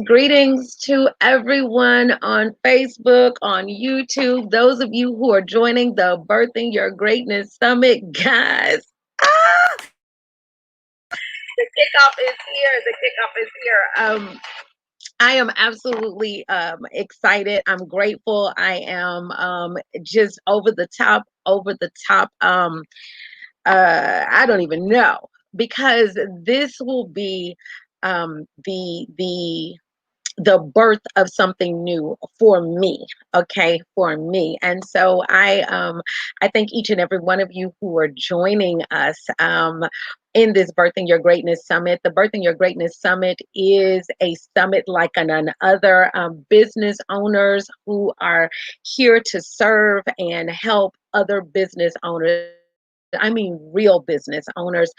Greetings to everyone on Facebook, on YouTube, those of you who are joining the Birthing Your Greatness Summit, guys. Ah, the kickoff is here. The kickoff is here. I am absolutely excited. I'm grateful. I am just over the top, I don't even know, because this will be the birth of something new for me. Okay, for me. And so I thank each and every one of you who are joining us in this Birthing Your Greatness Summit. The Birthing Your Greatness Summit is a summit like none other. Business owners who are here to serve and help other business owners. I mean, real business owners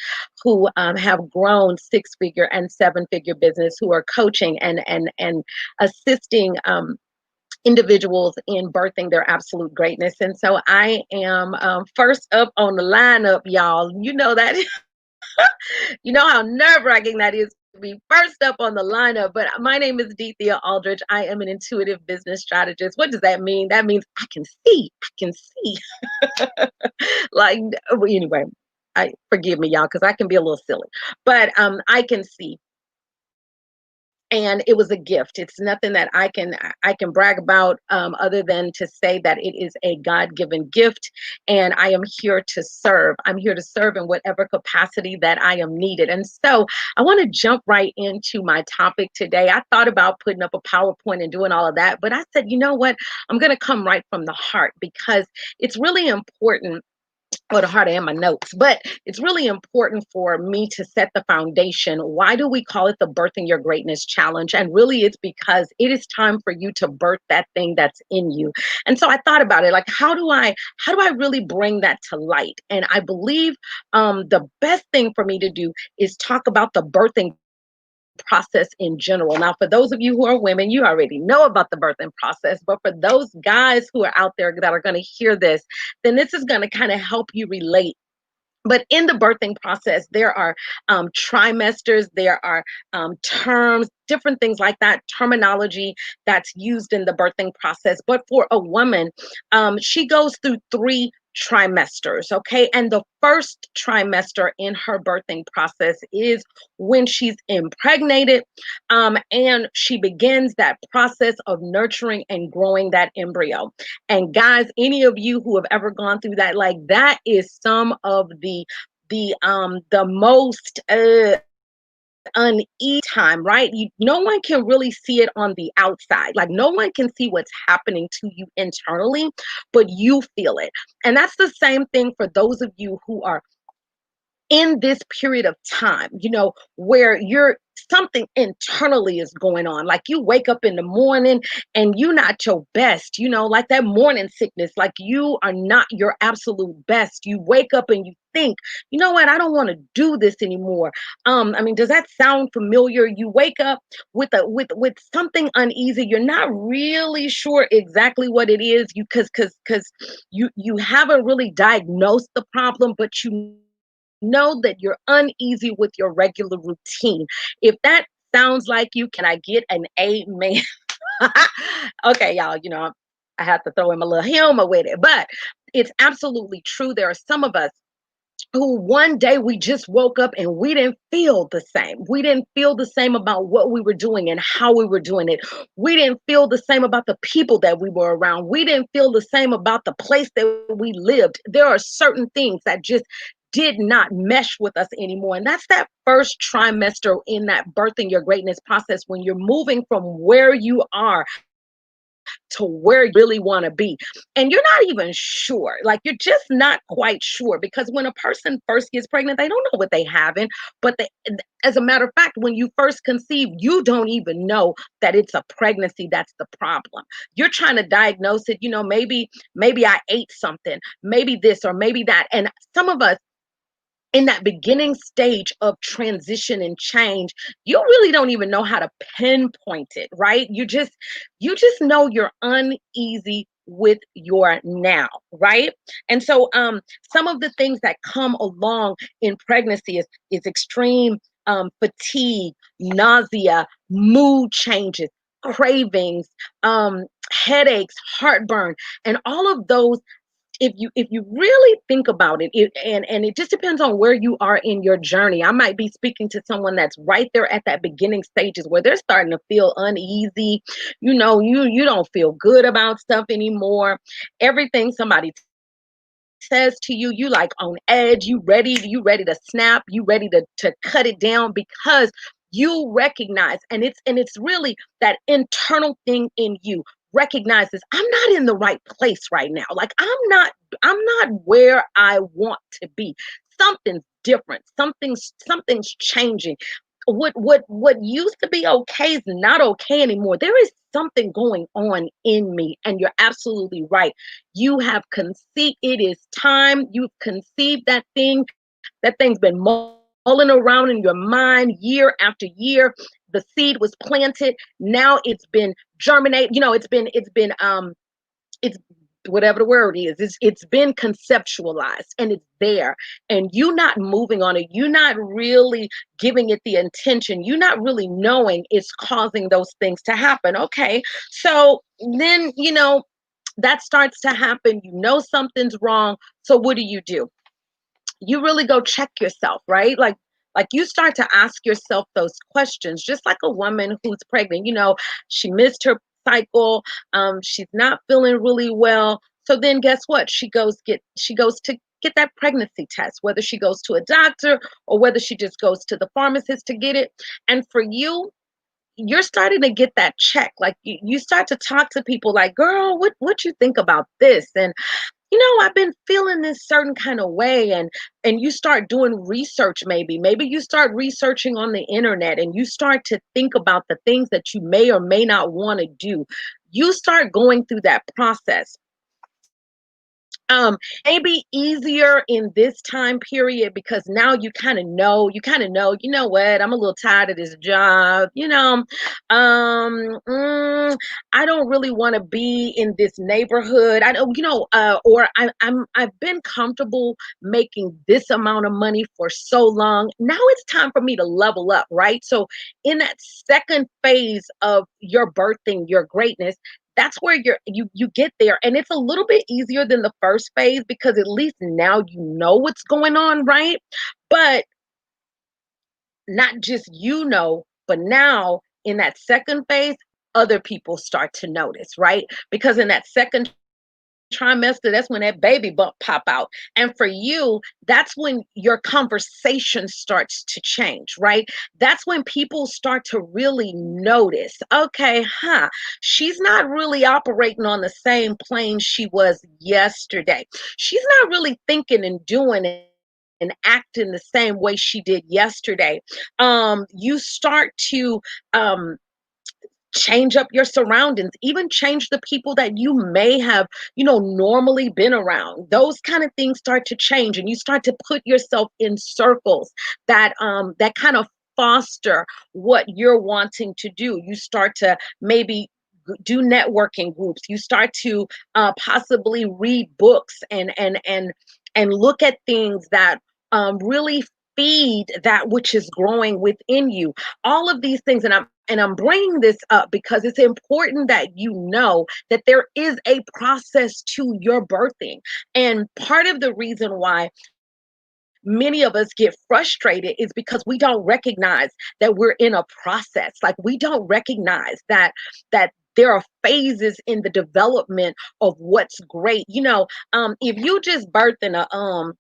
who have grown six-figure and seven-figure business, who are coaching and assisting individuals in birthing their absolute greatness. And so I am first up on the lineup, y'all. You know that. You know how nerve-wracking that is to be first up on the lineup. But my name is Thea Aldridge. I am an intuitive business strategist. What does that mean? That means I can see. I can see. Like, well, anyway, I forgive me, y'all, because I can be a little silly. But I can see. And it was a gift. It's nothing that I can brag about, other than to say that it is a God-given gift, and I am here to serve. I'm here to serve in whatever capacity that I am needed. And so I want to jump right into my topic today. I thought about putting up a PowerPoint and doing all of that, but I said, you know what? I'm going to come right from the heart, because it's really important or the heart and my notes, but it's really important for me to set the foundation. Why do we call it the Birthing Your Greatness Challenge? And really, it's because it is time for you to birth that thing that's in you. And so I thought about it, like, how do I really bring that to light? And I believe the best thing for me to do is talk about the birthing process in general. Now, for those of you who are women, you already know about the birthing process, but for those guys who are out there that are going to hear this, then this is going to kind of help you relate. But in the birthing process, there are trimesters, there are terms, different things like that, terminology that's used in the birthing process. But for a woman, she goes through three trimesters, okay? And the first trimester in her birthing process is when she's impregnated, and she begins that process of nurturing and growing that embryo. And guys, any of you who have ever gone through that, like, that is some of the most uneasy time, right? No one can really see it on the outside. Like, no one can see what's happening to you internally, but you feel it. And that's the same thing for those of you who are in this period of time, where you're something internally is going on. Like, you wake up in the morning and you're not your best, like that morning sickness, like you are not your absolute best. You wake up and you think, you know what, I don't want to do this anymore. I mean, does that sound familiar? You wake up with with something uneasy. You're not really sure exactly what it is, because you haven't really diagnosed the problem, but you know that you're uneasy with your regular routine. If that sounds like you, can I get an amen? Okay, y'all, I have to throw in my little humor with it, but it's absolutely true. There are some of us who one day we just woke up and we didn't feel the same. We didn't feel the same about what we were doing and how we were doing it. We didn't feel the same about the people that we were around. We didn't feel the same about the place that we lived. There are certain things that just did not mesh with us anymore. And that's that first trimester in that birthing your greatness process, when you're moving from where you are to where you really want to be. And you're not even sure, like, you're just not quite sure, because when a person first gets pregnant, they don't know what they have in, but as a matter of fact, when you first conceive, you don't even know that it's a pregnancy that's the problem. You're trying to diagnose it, maybe I ate something, maybe this or maybe that. And some of us, in that beginning stage of transition and change, you really don't even know how to pinpoint it, right? You just know you're uneasy with your now, right? And so some of the things that come along in pregnancy is extreme fatigue, nausea, mood changes, cravings, headaches, heartburn, and all of those. If you really think about it, and it just depends on where you are in your journey. I might be speaking to someone that's right there at that beginning stages where they're starting to feel uneasy. You don't feel good about stuff anymore. Everything somebody says to you, you like on edge. You ready to snap. You ready to cut it down, because you recognize, and it's really that internal thing in you recognizes, I'm not in the right place right now. Like, I'm not where I want to be. Something's different. Something's changing. What used to be okay is not okay anymore. There is something going on in me. And you're absolutely right. You have conceived, it is time. You've conceived that thing. That thing's been mulling around in your mind year after year. The seed was planted. Now it's been germinated. It's whatever the word is. It's been conceptualized and it's there. And you not moving on it. You not really giving it the intention. You not really knowing it's causing those things to happen. Okay. So then, that starts to happen. Something's wrong. So what do? You really go check yourself, right? Like you start to ask yourself those questions, just like a woman who's pregnant. She missed her cycle. She's not feeling really well. So then guess what? She goes to get that pregnancy test, whether she goes to a doctor or whether she just goes to the pharmacist to get it. And for you, you're starting to get that check. Like, you start to talk to people like, girl, what you think about this? I've been feeling this certain kind of way, and you start doing research. Maybe you start researching on the internet, and you start to think about the things that you may or may not want to do. You start going through that process. Maybe easier in this time period because now you know what, I'm a little tired of this job, I don't really want to be in this neighborhood. I don't, or I've been comfortable making this amount of money for so long. Now it's time for me to level up, right? So in that second phase of your birthing your greatness, that's where you get there, and it's a little bit easier than the first phase because at least now you know what's going on, right? But not just but now in that second phase, other people start to notice, right? Because in that second trimester, that's when that baby bump pop out. And for you, that's when your conversation starts to change, right? That's when people start to really notice, okay, she's not really operating on the same plane she was yesterday. She's not really thinking and doing it and acting the same way she did yesterday. You start to change up your surroundings, even change the people that you may have normally been around. Those kind of things start to change, and you start to put yourself in circles that kind of foster what you're wanting to do. You start to maybe do networking groups. You start to possibly read books and look at things that really feed that which is growing within you. All of these things, and I'm bringing this up because it's important that you know that there is a process to your birthing. And part of the reason why many of us get frustrated is because we don't recognize that we're in a process. Like, we don't recognize that there are phases in the development of what's great. If you just birthing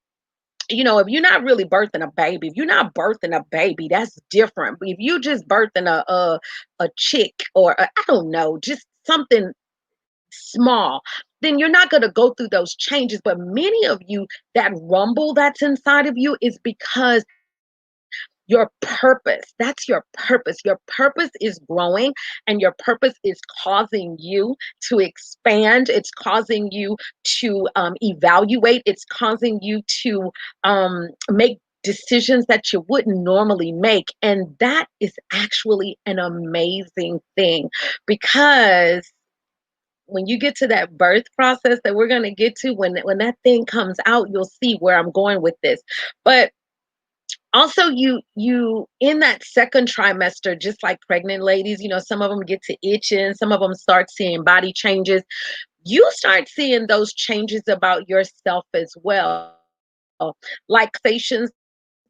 if you're not really birthing a baby, if you're not birthing a baby, that's different. But if you just birthing a chick, or I don't know, just something small, then you're not going to go through those changes. But many of you, that rumble that's inside of you is because your purpose, that's your purpose. Your purpose is growing, and your purpose is causing you to expand. It's causing you to evaluate. It's causing you to make decisions that you wouldn't normally make. And that is actually an amazing thing, because when you get to that birth process that we're going to get to, when that thing comes out, you'll see where I'm going with this. But also, you in that second trimester, just like pregnant ladies, some of them get to itching, some of them start seeing body changes. You start seeing those changes about yourself as well, like stations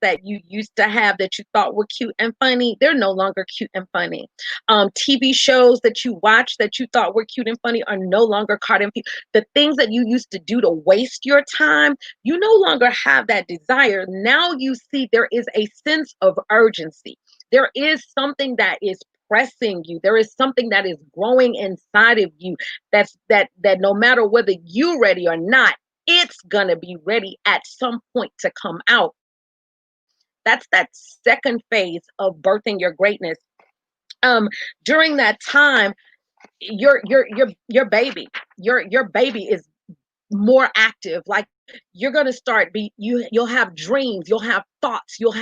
that you used to have that you thought were cute and funny, they're no longer cute and funny. TV shows that you watch that you thought were cute and funny are no longer caught in. The things that you used to do to waste your time, you no longer have that desire. Now you see there is a sense of urgency. There is something that is pressing you. There is something that is growing inside of you that no matter whether you're ready or not, it's gonna be ready at some point to come out. That's that second phase of birthing your greatness. During that time, your baby is more active. Like, you're gonna start you'll have dreams, you'll have thoughts, you'll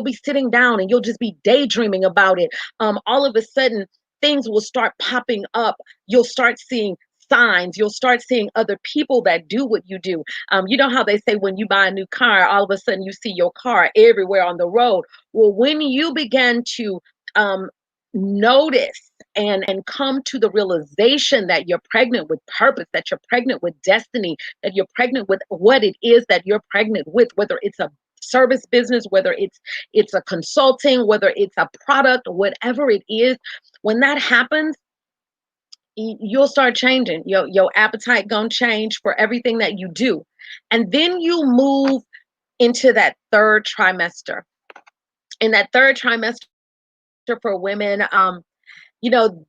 be sitting down and you'll just be daydreaming about it. All of a sudden, things will start popping up. You'll start seeing signs. You'll start seeing other people that do what you do. You know how they say when you buy a new car, all of a sudden you see your car everywhere on the road. Well, when you begin to um, notice and come to the realization that you're pregnant with purpose, that you're pregnant with destiny, that you're pregnant with what it is that you're pregnant with, whether it's a service business, whether it's a consulting, whether it's a product, whatever it is, when that happens, you'll start changing. Your appetite gonna change for everything that you do. And then you move into that third trimester. In that third trimester for women, you know,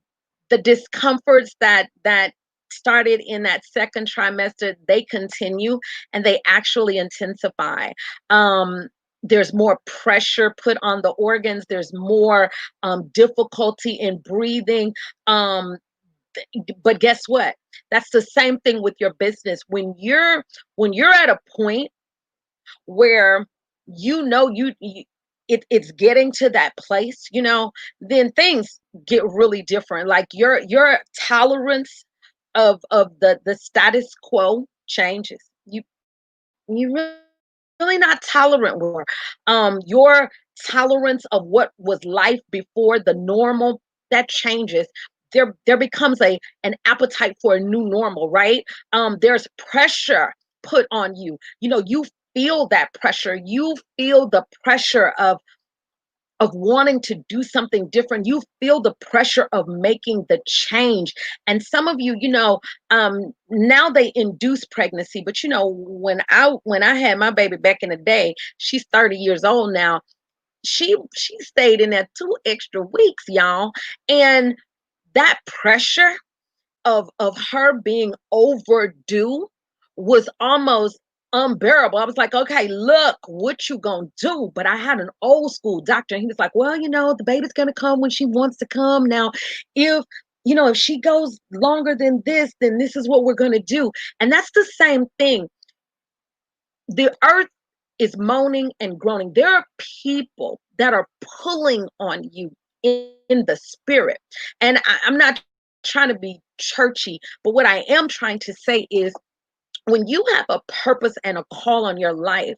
the discomforts that started in that second trimester, they continue and they actually intensify. There's more pressure put on the organs. There's more difficulty in breathing. But guess what? That's the same thing with your business. When you're at a point where it's getting to that place, then things get really different. Like your tolerance of the status quo changes. You really not tolerant more. Your tolerance of what was life before the normal, that changes. There becomes an appetite for a new normal, right? There's pressure put on you. You feel that pressure. You feel the pressure of wanting to do something different. You feel the pressure of making the change. And some of you, now they induce pregnancy, but when I had my baby back in the day, she's 30 years old now. She stayed in there 2 extra weeks, y'all. And that pressure of her being overdue was almost unbearable. I was like, okay, look, what you gonna do? But I had an old school doctor, and he was like, well, the baby's gonna come when she wants to come. Now, if if she goes longer than this, then this is what we're gonna do. And that's the same thing. The earth is moaning and groaning. There are people that are pulling on you in the spirit. And I'm not trying to be churchy, but what I am trying to say is, when you have a purpose and a call on your life,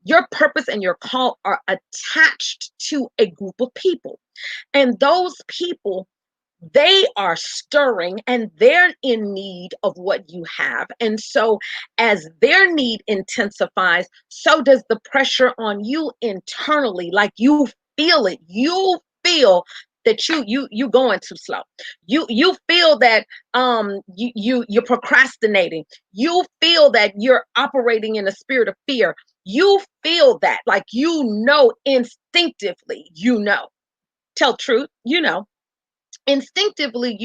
your purpose and your call are attached to a group of people. And those people, they are stirring and they're in need of what you have. And so as their need intensifies, so does the pressure on you internally. Like, you feel it. You feel that you going too slow. You feel that you're procrastinating. You feel that you're operating in a spirit of fear. You feel that, like, instinctively, tell truth, instinctively,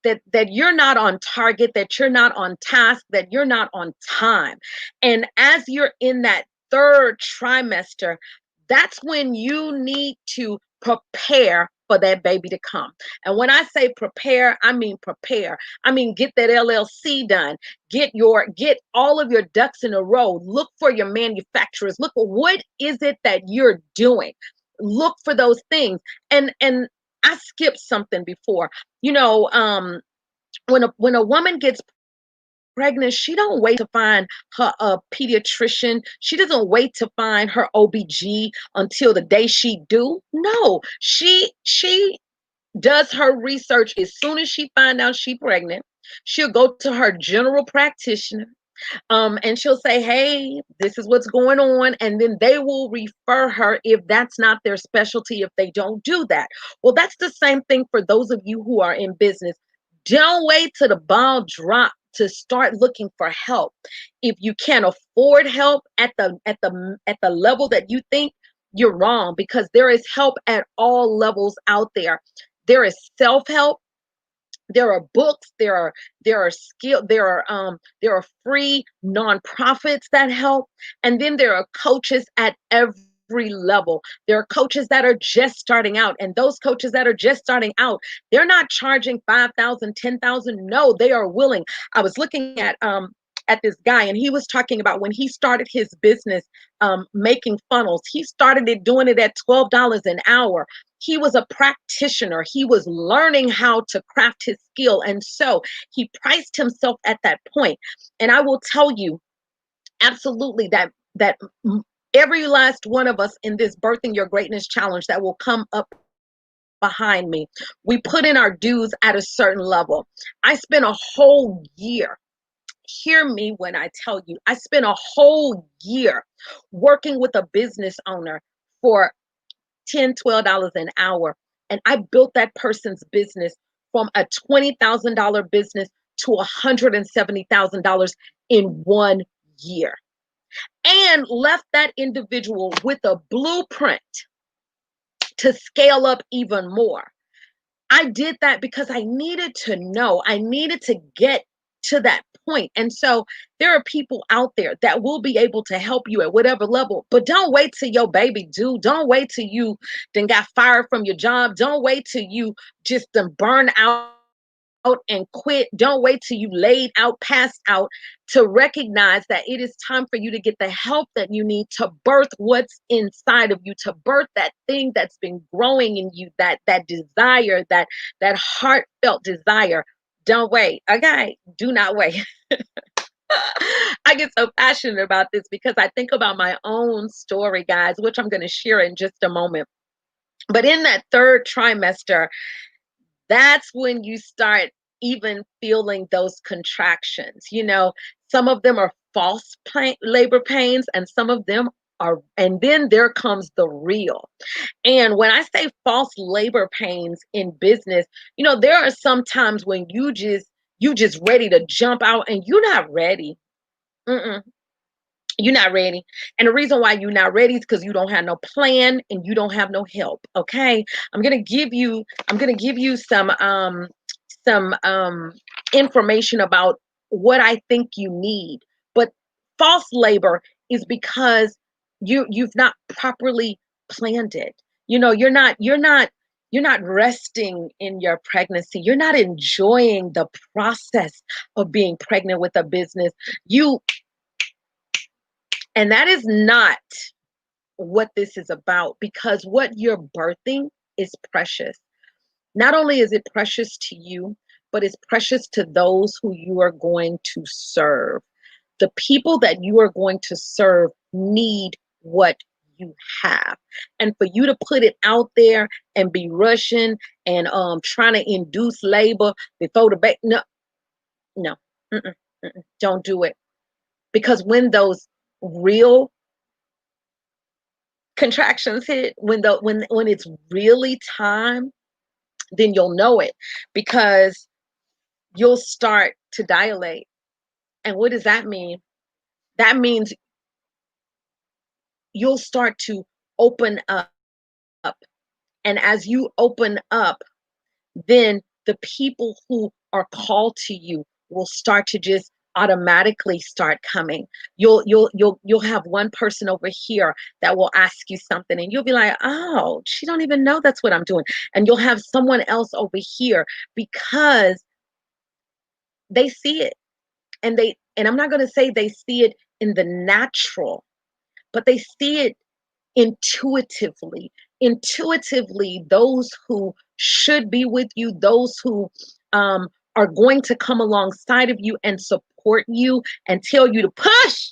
that you're not on target, that you're not on task, that you're not on time. And as you're in that third trimester, that's when you need to prepare for that baby to come. And when I say prepare, I mean prepare. I mean, get that LLC done. Get all of your ducks in a row. Look for your manufacturers. Look for what is it that you're doing. Look for those things. And I skipped something before. When a woman gets pregnant, she don't wait to find her pediatrician. She doesn't wait to find her OBG until the day she do. No, she does her research as soon as she find out she pregnant. She'll go to her general practitioner. And she'll say, hey, this is what's going on. And then they will refer her if that's not their specialty, if they don't do that. Well, that's the same thing for those of you who are in business. Don't wait till the ball drop to start looking for help. If you can't afford help at the level that you think, you're wrong, because there is help at all levels out there. There is self-help. There are books, there are free nonprofits that help, and then there are coaches at every level. There are coaches that are just starting out, and those coaches that are just starting out, they're not charging 5,000, 10,000. No, they are willing. I was looking at this guy, and he was talking about when he started his business, making funnels. He started doing it at $12 an hour. He was a practitioner. He was learning how to craft his skill. And so he priced himself at that point. And I will tell you absolutely that every last one of us in this Birthing Your Greatness challenge that will come up behind me, we put in our dues at a certain level. I spent a whole year. Hear me when I tell you, I spent a whole year working with a business owner for $10, $12 an hour. And I built that person's business from a $20,000 business to $170,000 in 1 year, and left that individual with a blueprint to scale up even more. I did that because I needed to know. I needed to get to that point. And so there are people out there that will be able to help you at whatever level, but don't wait till your baby due. Don't wait till you then got fired from your job. Don't wait till you just done burn out and quit. Don't wait till you laid out, passed out, to recognize that it is time for you to get the help that you need to birth what's inside of you, to birth that thing that's been growing in you, that desire, that heartfelt desire. Don't wait. Okay, do not wait. I get so passionate about this because I think about my own story, guys, which I'm going to share in just a moment. But in that third trimester, that's when you start even feeling those contractions. Some of them are false labor pains, and some of them are, and then there comes the real. And when I say false labor pains in business, there are some times when you just ready to jump out and you're not ready. Mm-mm. You're not ready. And the reason why you're not ready is because you don't have no plan and you don't have no help. Okay. I'm gonna give you some information about what I think you need. But false labor is because you've not properly planned it. You're not resting in your pregnancy. You're not enjoying the process of being pregnant with a business. You And that is not what this is about, because what you're birthing is precious. Not only is it precious to you, but it's precious to those who you are going to serve. The people that you are going to serve need what you have. And for you to put it out there and be rushing and trying to induce labor before the baby, no, no, mm-mm, mm-mm, don't do it. Because when those real contractions hit, when it's really time, then you'll know it, because you'll start to dilate. And what does that mean? That means you'll start to open up. And as you open up, then the people who are called to you will start to just automatically start coming. You'll have one person over here that will ask you something and you'll be like, "Oh, she don't even know that's what I'm doing." And you'll have someone else over here, because they see it. And I'm not going to say they see it in the natural, but they see it intuitively. Intuitively, those who should be with you, those who are going to come alongside of you and support you and tell you to push,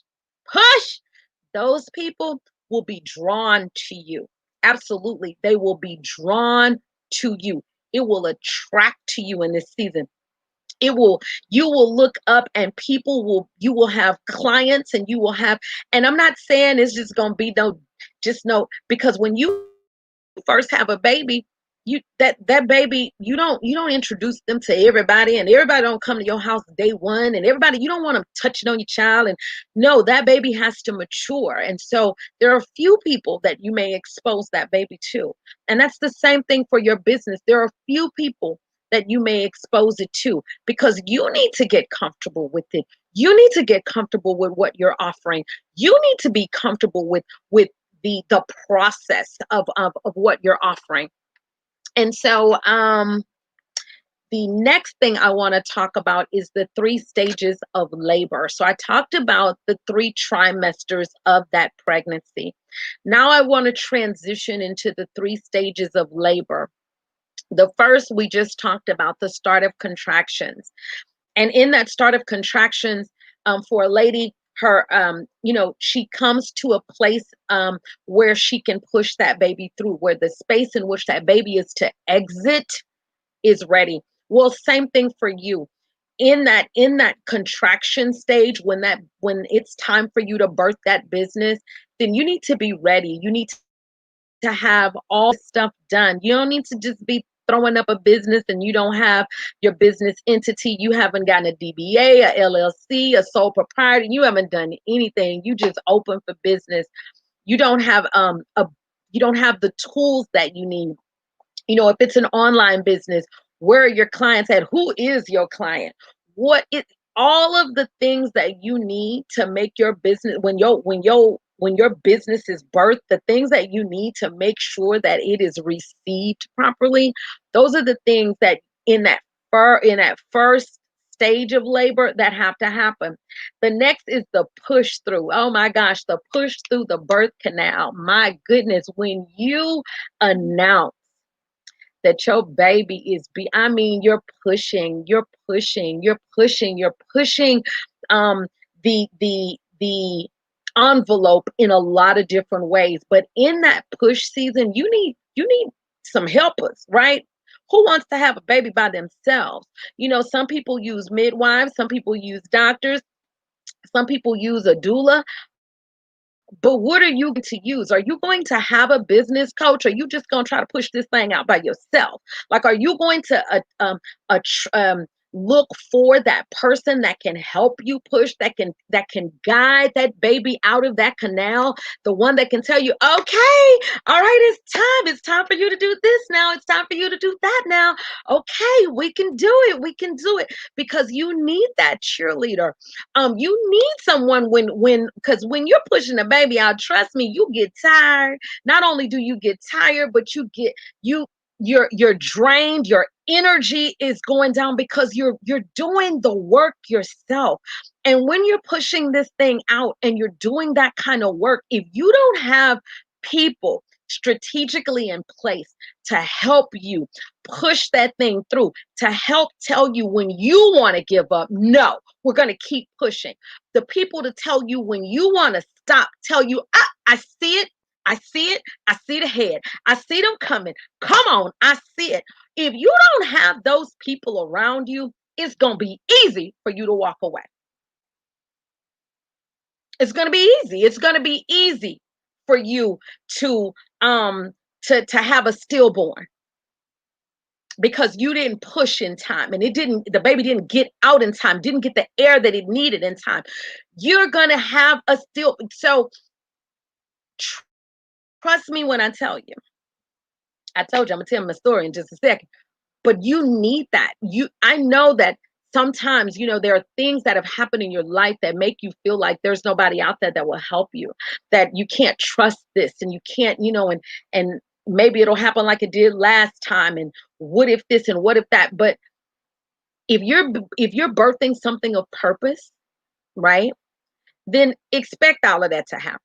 those people will be drawn to you. Absolutely, they will be drawn to you. It will attract to you in this season. It will You will look up and you will have clients, and you will have, and I'm not saying it's just going to be no, just no, because when you first have a baby, that baby, you don't introduce them to everybody, and everybody don't come to your house day one, and everybody, you don't want them touching on your child. And no, that baby has to mature. And so there are a few people that you may expose that baby to. And that's the same thing for your business. There are a few people that you may expose it to, because you need to get comfortable with it. You need to get comfortable with what you're offering. You need to be comfortable with the process of what you're offering. And so the next thing I want to talk about is the 3 stages of labor. So I talked about the 3 trimesters of that pregnancy. Now I want to transition into the 3 stages of labor. The first, we just talked about the start of contractions. And in that start of contractions, for a lady, she comes to a place where she can push that baby through, where the space in which that baby is to exit is ready. Well, same thing for you. In that contraction stage, when it's time for you to birth that business, then you need to be ready. You need to have all this stuff done. You don't need to just be throwing up a business and you don't have your business entity. You haven't gotten a DBA, a LLC, a sole proprietor. You haven't done anything. You just open for business. You don't have the tools that you need. If it's an online business, where are your clients at? Who is your client? What is all of the things that you need to make your business, when your business is birthed, the things that you need to make sure that it is received properly, those are the things that in that in that first stage of labor that have to happen. The next is the push through. Oh my gosh, the push through the birth canal. My goodness, when you announce that your baby is I mean, you're pushing um the envelope in a lot of different ways. But in that push season, you need some helpers, right? Who wants to have a baby by themselves? Some people use midwives, some people use doctors, some people use a doula. But what are you going to use? Are you going to have a business coach? Or are you just going to try to push this thing out by yourself? Like, are you going to uh, tr- um, look for that person that can help you push, that can guide that baby out of that canal? The one that can tell you, okay, all right, it's time. It's time for you to do this now. It's time for you to do that now. Okay, we can do it. We can do it, because you need that cheerleader. You need someone because when you're pushing a baby out, trust me, you get tired. Not only do you get tired, but you're drained. Your energy is going down because you're doing the work yourself. And when you're pushing this thing out and you're doing that kind of work, if you don't have people strategically in place to help you push that thing through, to help tell you when you want to give up, no, we're going to keep pushing. The people to tell you when you want to stop, tell you, I see it. I see it. I see the head. I see them coming. Come on. I see it. If you don't have those people around you, it's going to be easy for you to walk away. It's going to be easy. It's going to be easy for you to um to have a stillborn, because you didn't push in time, and the baby didn't get out in time, didn't get the air that it needed in time. You're going to have a still. So tr- trust me when I tell you. I told you I'm going to tell my story in just a second. But you need that. I know that sometimes, there are things that have happened in your life that make you feel like there's nobody out there that will help you, that you can't trust this, and you can't, and maybe it'll happen like it did last time, and what if this and what if that. But if you're birthing something of purpose, right, then expect all of that to happen.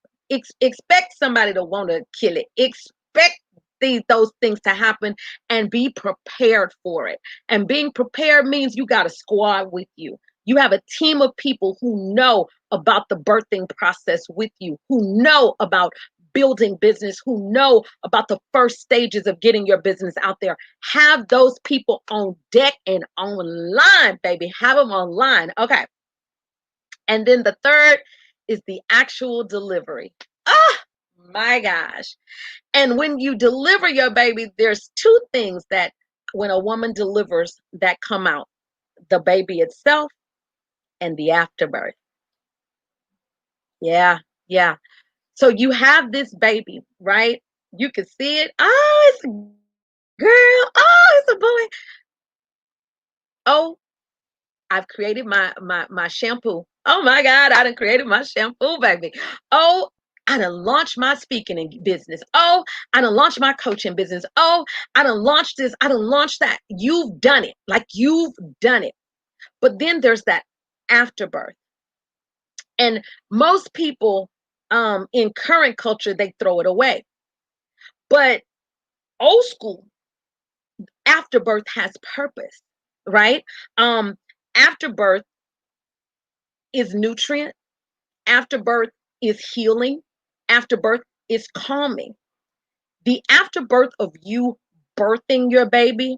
Expect somebody to want to kill it. Expect those things to happen, and be prepared for it. And being prepared means you got a squad with you. You have a team of people who know about the birthing process with you, who know about building business, who know about the first stages of getting your business out there. Have those people on deck and online, baby. Have them online. Okay. And then the third is the actual delivery. Oh my gosh. And when you deliver your baby, there's two things that when a woman delivers that come out: the baby itself and the afterbirth. Yeah, yeah. So you have this baby, right? You can see it. Oh, it's a girl. Oh, it's a boy. Oh, I've created my shampoo. Oh my God, I done created my shampoo, baby. Oh, I done launched my speaking business. Oh, I done launched my coaching business. Oh, I done launched this. I done launched that. You've done it. Like, you've done it. But then there's that afterbirth. And most people in current culture, they throw it away. But old school, afterbirth has purpose, right? Um, Afterbirth is nutrient. Afterbirth is healing. Afterbirth is calming. The afterbirth of you birthing your baby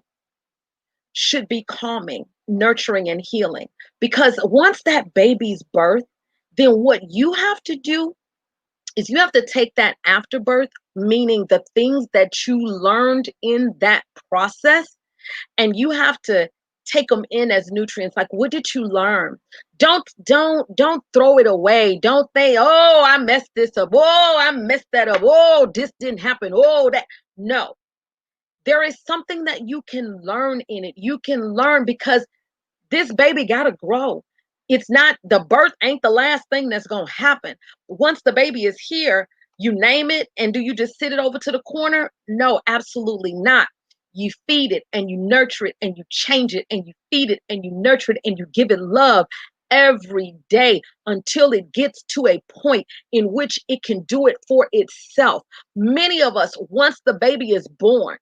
should be calming, nurturing, and healing. Because once that baby's birth, then what you have to do is you have to take that afterbirth, meaning the things that you learned in that process, and you have to take them in as nutrients. Like, what did you learn? Don't throw it away. Don't say, oh, I messed this up. Oh, I messed that up. Oh, this didn't happen. Oh, that. No, there is something that you can learn in it. You can learn, because this baby got to grow. It's not, the birth ain't the last thing that's going to happen. Once the baby is here, you name it, and do you just sit it over to the corner? No, absolutely not. You feed it and you nurture it and you change it and you feed it and you nurture it and you give it love every day until it gets to a point in which it can do it for itself. Many of us, once the baby is born,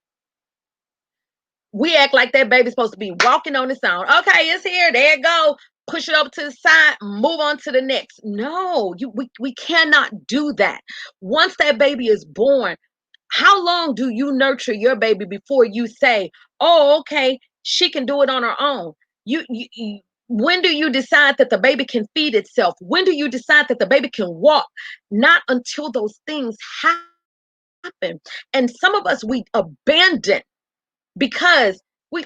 we act like that baby's supposed to be walking on its own. Okay, it's here. There it go. Push it over to the side. Move on to the next. No, we cannot do that. Once that baby is born, how long do you nurture your baby before you say, "Oh, okay, she can do it on her own"? When do you decide that the baby can feed itself? When do you decide that the baby can walk? Not until those things happen. And some of us, we abandon because we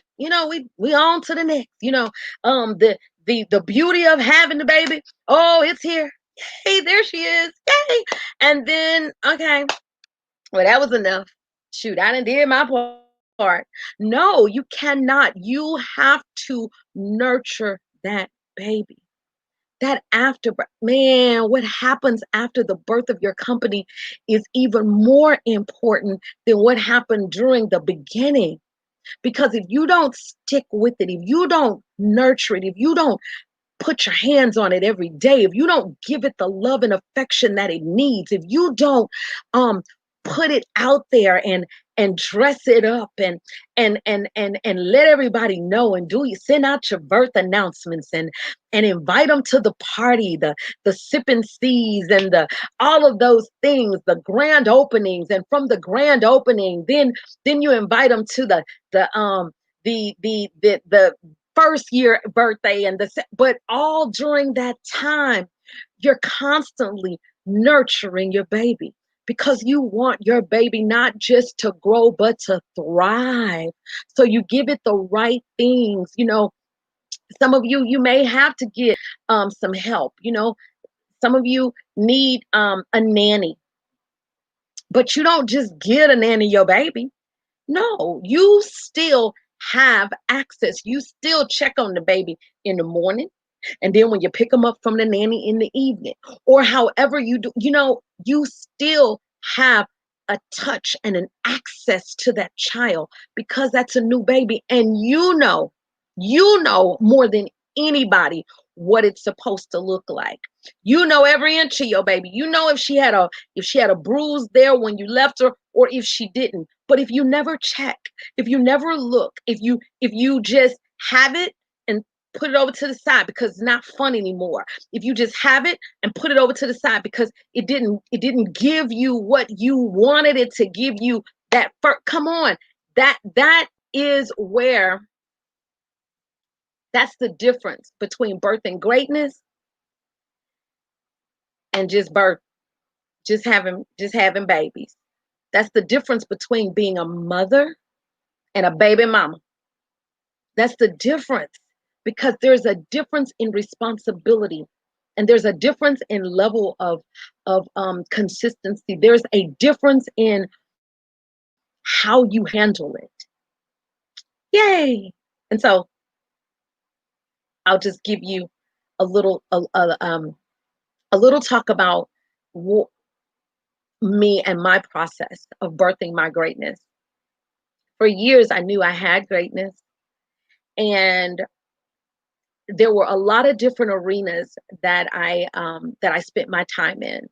on to the next. The beauty of having the baby. Oh, it's here. Hey, there she is. Yay. And then, okay, well, that was enough. Shoot, I done did my part. No, you cannot. You have to nurture that baby. That afterbirth, man, what happens after the birth of your company is even more important than what happened during the beginning. Because if you don't stick with it, if you don't nurture it, if you don't put your hands on it every day, if you don't give it the love and affection that it needs, if you don't put it out there and dress it up and let everybody know, and do you send out your birth announcements and invite them to the party, the sip and sees and the all of those things, the grand openings, and from the grand opening, then you invite them to the first year birthday but all during that time, you're constantly nurturing your baby because you want your baby not just to grow but to thrive. So you give it the right things. Some of you may have to get some help. Some of you need a nanny, but you don't just get a nanny your baby. No, you still have access. You still check on the baby in the morning. And then when you pick them up from the nanny in the evening, or however you do, you still have a touch and an access to that child because that's a new baby. And you know more than anybody what it's supposed to look like. You know every inch of your baby. You know if she had a bruise there when you left her or if she didn't. But if you never check, if you never look, if you just have it and put it over to the side because it's not fun anymore. If you just have it and put it over to the side because it didn't give you what you wanted it to give you, come on. That is where that's the difference between birthing greatness and just having babies. That's the difference between being a mother and a baby mama. That's the difference because there's a difference in responsibility and there's a difference in level of consistency. There's a difference in how you handle it. Yay! And so I'll just give you a little a little talk about me and my process of birthing my greatness. For years, I knew I had greatness, and there were a lot of different arenas that I spent my time in.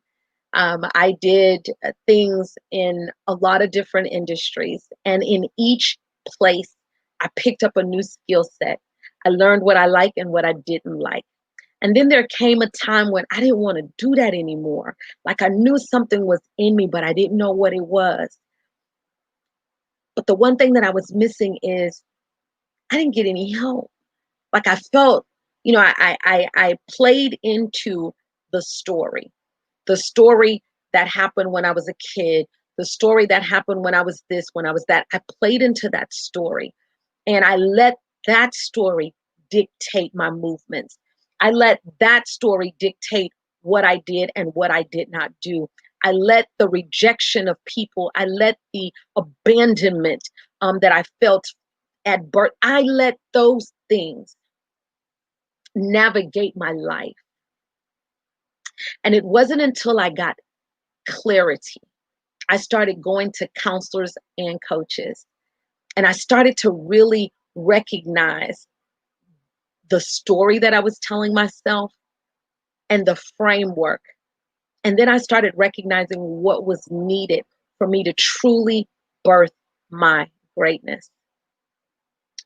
I did things in a lot of different industries, and in each place, I picked up a new skill set. I learned what I like and what I didn't like. And then there came a time when I didn't want to do that anymore. Like I knew something was in me, but I didn't know what it was. But the one thing that I was missing is I didn't get any help. Like I felt, I played into the story, the story that happened when I was a kid, the story that happened when I was this, when I was that. I played into that story and I let that story dictate my movements. I let that story dictate what I did and what I did not do. I let the rejection of people, I let the abandonment that I felt at birth, I let those things navigate my life. And it wasn't until I got clarity, I started going to counselors and coaches, and I started to really recognize the story that I was telling myself and the framework. And then I started recognizing what was needed for me to truly birth my greatness.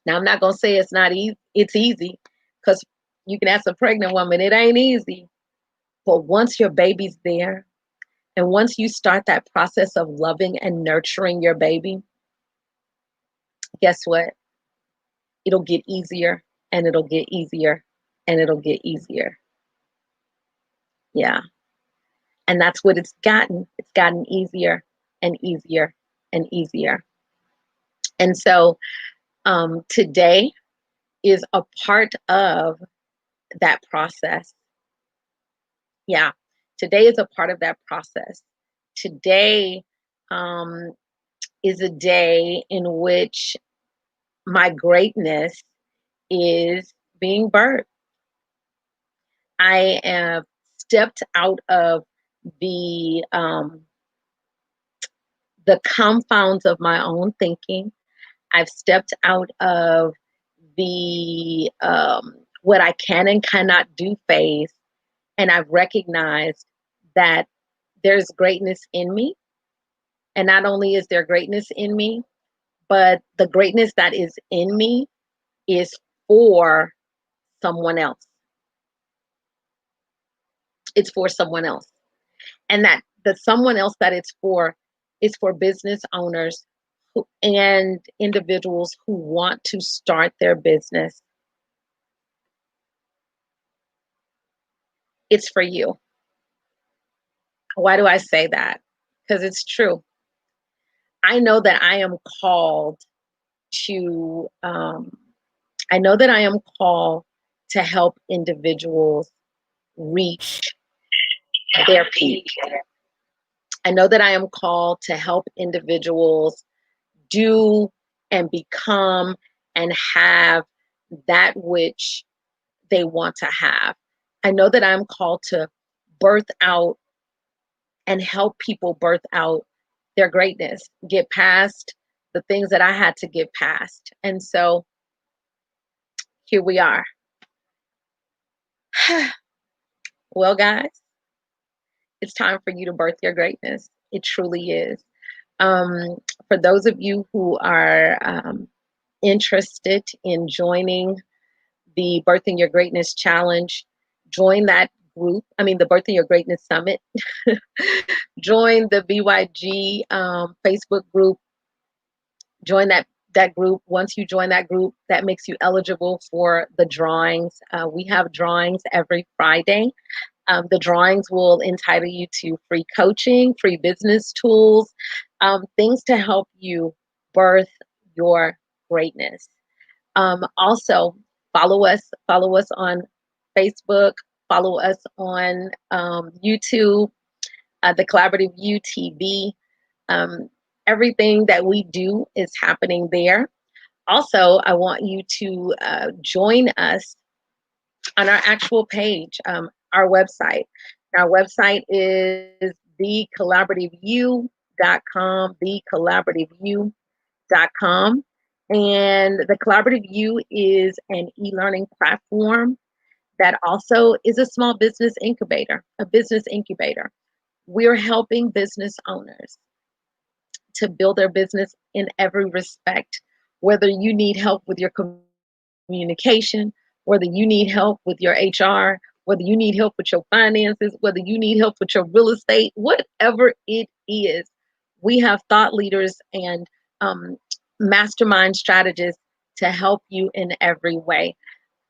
Now, I'm not going to say it's not easy. It's easy, because you can ask a pregnant woman, it ain't easy. But once your baby's there, and once you start that process of loving and nurturing your baby, guess what? It'll get easier, and it'll get easier, and it'll get easier. Yeah. And that's what it's gotten. It's gotten easier and easier and easier. And so today is a part of that process. Yeah. Today is a part of that process. Today is a day in which my greatness is being birthed. I have stepped out of the confounds of my own thinking. I've stepped out of the what I can and cannot do phase, and I've recognized that there's greatness in me. And not only is there greatness in me, but the greatness that is in me is for someone else. It's for someone else. And that the someone else that it's for is for business owners and individuals who want to start their business. It's for you. Why do I say that? Because it's true. I know that I am called to, I know that I am called to help individuals reach their peak. I know that I am called to help individuals do and become and have that which they want to have. I know that I'm called to birth out and help people birth out their greatness, get past the things that I had to get past. And so here we are. Well, guys, it's time for you to birth your greatness. It truly is. For those of you who are interested in joining the Birthing Your Greatness Challenge, join that group. I mean, the Birthing Your Greatness Summit. Join the BYG Facebook group. Join that group. Once you join that group, that makes you eligible for the drawings. We have drawings every Friday. The drawings will entitle you to free coaching, free business tools, things to help you birth your greatness. Also, follow us on Facebook, follow us on YouTube, the Collaborative UTV. Everything that we do is happening there. Also, I want you to join us on our actual page, our website. Our website is thecollaborativeu.com, thecollaborativeu.com. And the Collaborative U is an e-learning platform that also is a small business incubator, a business incubator. We're helping business owners to build their business in every respect, whether you need help with your communication, whether you need help with your HR, whether you need help with your finances, whether you need help with your real estate, whatever it is. We have thought leaders and mastermind strategists to help you in every way.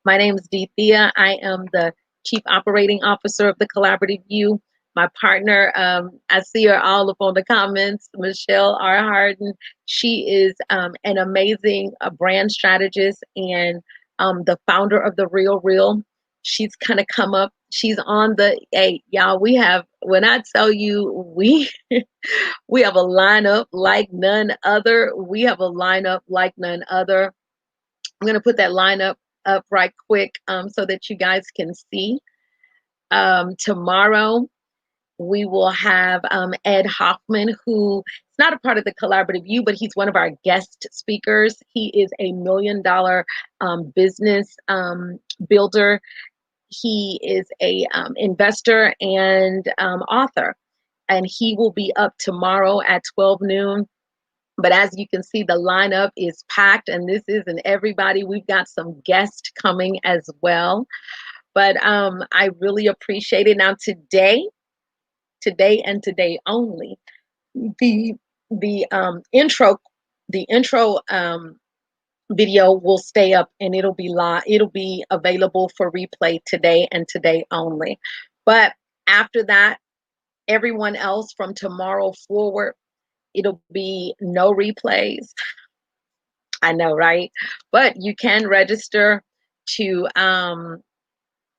My name is Thea. I am the Chief Operating Officer of the Collaborative U. My partner, I see her all up on the comments, Michelle R. Harden. She is an amazing brand strategist and the founder of The Real Real. She's kind of come up. She's on the, hey, y'all, we have, when I tell you, we have a lineup like none other. We have a lineup like none other. I'm going to put that lineup up right quick so that you guys can see. Tomorrow, we will have Ed Hoffman, who is not a part of the Collaborative U, but he's one of our guest speakers. He is a $1 million business builder. He is a investor and author, and he will be up tomorrow at 12 noon. But as you can see, the lineup is packed, and this isn't everybody. We've got some guests coming as well. But I really appreciate it. Now today and today only, the intro video will stay up, and it'll be live. It'll be available for replay today and today only. But after that, everyone else from tomorrow forward, it'll be no replays. I know, right? But to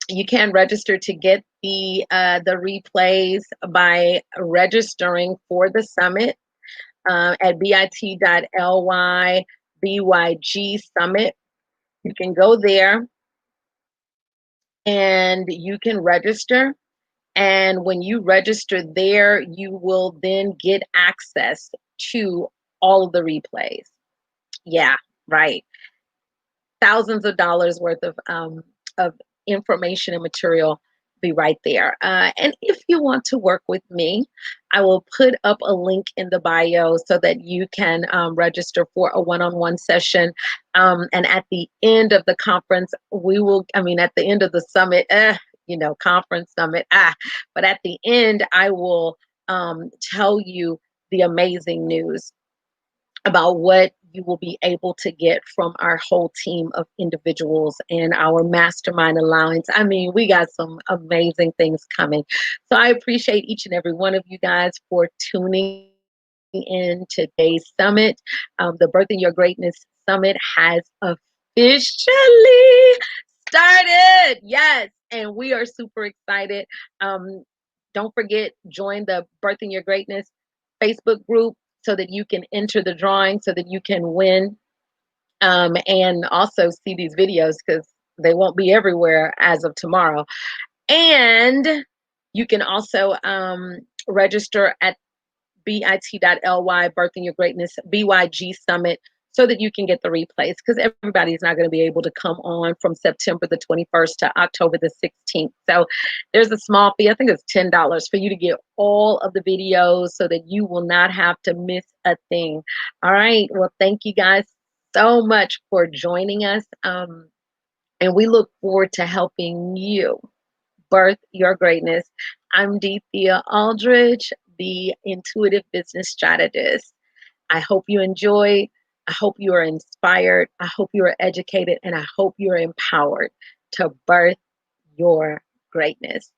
you can register to get the replays by registering for the summit at bit.ly BYG Summit. You can go there and you can register. And when you register there, you will then get access to all of the replays. Yeah, right. Thousands of dollars worth of information and material be right there. And if you want to work with me, I will put up a link in the bio so that you can register for a one-on-one session. And at the end of the conference, at the end of the summit, conference summit, but at the end, I will tell you the amazing news about what you will be able to get from our whole team of individuals and our mastermind allowance. I mean, we got some amazing things coming. So I appreciate each and every one of you guys for tuning in today's summit. The Birthing Your Greatness Summit has officially started. Yes, and we are super excited. Don't forget, join the Birthing Your Greatness Facebook group so that you can enter the drawing, so that you can win, and also see these videos because they won't be everywhere as of tomorrow. And you can also register at bit.ly Birthing Your Greatness BYG Summit so that you can get the replays, because everybody's not going to be able to come on from September the 21st to October the 16th. So there's a small fee. I think it's $10 for you to get all of the videos so that you will not have to miss a thing. All right. Well, thank you guys so much for joining us. And we look forward to helping you birth your greatness. I'm Thea Aldridge, the intuitive business strategist. I hope you enjoy. I hope you are inspired. I hope you are educated, and I hope you are empowered to birth your greatness.